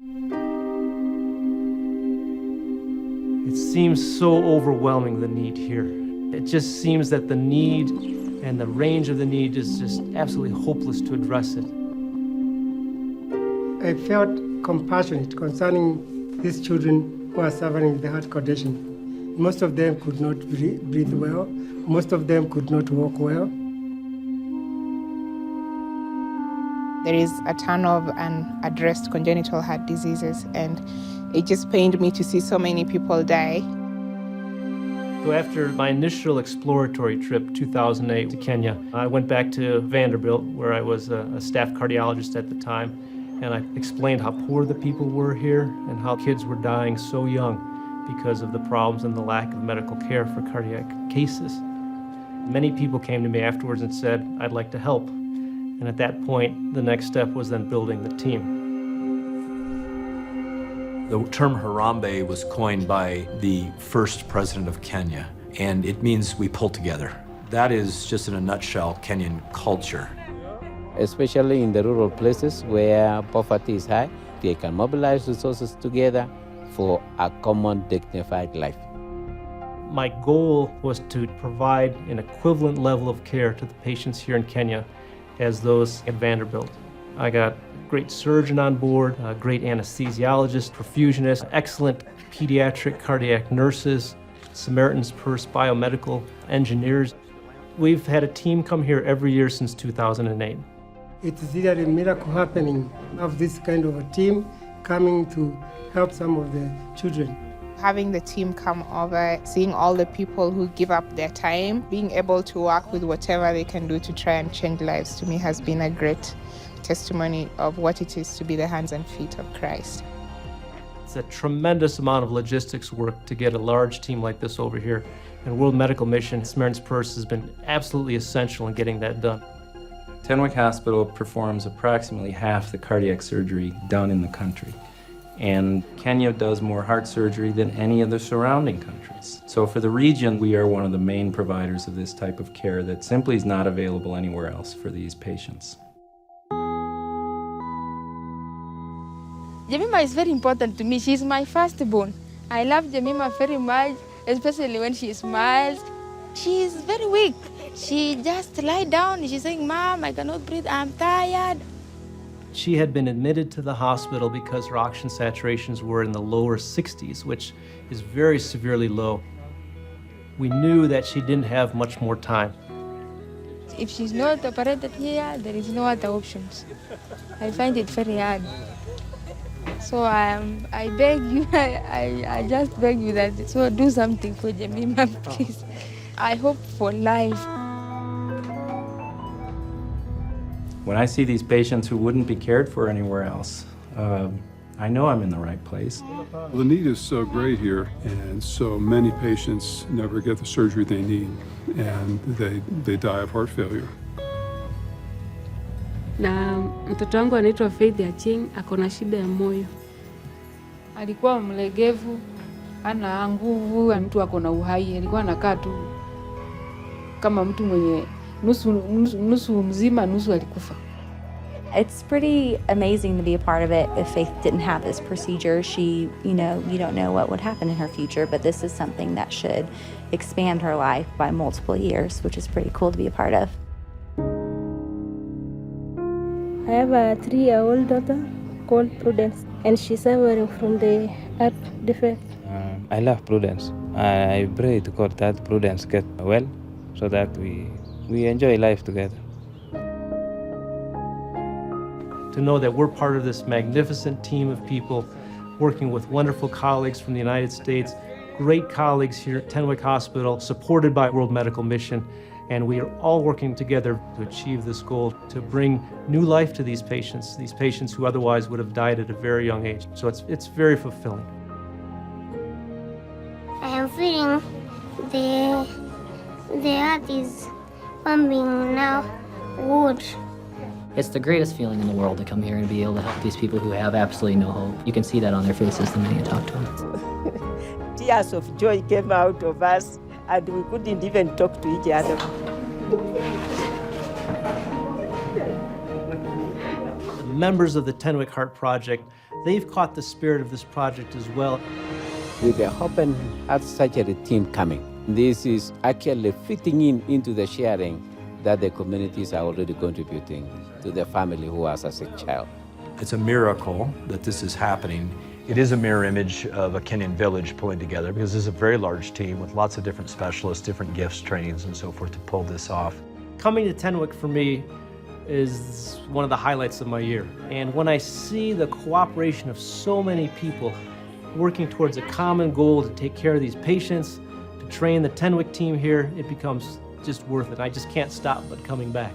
It seems so overwhelming, the need here. It just seems that the need and the range of the need is just absolutely hopeless to address it. I felt compassionate concerning these children who are suffering with the heart condition. Most of them could not breathe well. Most of them could not walk well. There is a ton of unaddressed congenital heart diseases, and it just pained me to see so many people die. So after my initial exploratory trip, 2008 to Kenya, I went back to Vanderbilt, where I was a staff cardiologist at the time, and I explained how poor the people were here and how kids were dying so young because of the problems and the lack of medical care for cardiac cases. Many people came to me afterwards and said, I'd like to help. And at that point, the next step was then building the team. The term Harambee was coined by the first president of Kenya, and it means we pull together. That is just in a nutshell Kenyan culture. Especially in the rural places where poverty is high, they can mobilize resources together for a common dignified life. My goal was to provide an equivalent level of care to the patients here in Kenya as those at Vanderbilt. I got a great surgeon on board, a great anesthesiologist, perfusionist, excellent pediatric cardiac nurses, Samaritan's Purse biomedical engineers. We've had a team come here every year since 2008. It's really a miracle happening of this kind of a team coming to help some of the children. Having the team come over, seeing all the people who give up their time, being able to work with whatever they can do to try and change lives, to me has been a great testimony of what it is to be the hands and feet of Christ. It's a tremendous amount of logistics work to get a large team like this over here. And World Medical Mission, Samaritan's Purse has been absolutely essential in getting that done. Tenwick Hospital performs approximately half the cardiac surgery done in the country. And Kenya does more heart surgery than any of the surrounding countries. So for the region, we are one of the main providers of this type of care that simply is not available anywhere else for these patients. Jemima is very important to me. She's my firstborn. I love Jemima very much, especially when she smiles. She is very weak. She just lie down. She's saying, Mom, I cannot breathe, I'm tired. She had been admitted to the hospital because her oxygen saturations were in the lower 60s, which is very severely low. We knew that she didn't have much more time. If she's not operated here, there is no other options. I find it very hard. So I beg you, I just beg you that, so do something for Jemima, please. I hope for life. When I see these patients who wouldn't be cared for anywhere else, I know I'm in the right place. The need is so great here, and so many patients never get the surgery they need, and they die of heart failure. Na mtoto wangu anaitwa Faith Acheng, ako na shida ya moyo. Alikuwa mlegevu, ana nguvu, mtu ako na uhai, alikuwa anakaa tu kama mtu mwenye nusu mzima, nusu alikufa. It's pretty amazing to be a part of it. If Faith didn't have this procedure, you don't know what would happen in her future, but this is something that should expand her life by multiple years, which is pretty cool to be a part of. I have a 3-year-old daughter called Prudence, and she's suffering from the heart defect. I love Prudence. I pray to God that Prudence get well so that we enjoy life together. To know that we're part of this magnificent team of people working with wonderful colleagues from the United States, great colleagues here at Tenwick Hospital, supported by World Medical Mission, and we are all working together to achieve this goal, to bring new life to these patients who otherwise would have died at a very young age. So it's very fulfilling. I am feeling the heart is pumping now good. It's the greatest feeling in the world to come here and be able to help these people who have absolutely no hope. You can see that on their faces the minute you talk to them. Tears of joy came out of us, and we couldn't even talk to each other. The members of the Tenwick Heart Project they've caught the spirit of this project as well. With the open heart surgery team coming, this is actually fitting into the sharing that the communities are already contributing to the family who has a sick child. It's a miracle that this is happening. It is a mirror image of a Kenyan village pulling together because this is a very large team with lots of different specialists, different gifts, trainings, and so forth to pull this off. Coming to Tenwick for me is one of the highlights of my year. And when I see the cooperation of so many people working towards a common goal to take care of these patients, to train the Tenwick team here, it becomes just worth it. I just can't stop but coming back.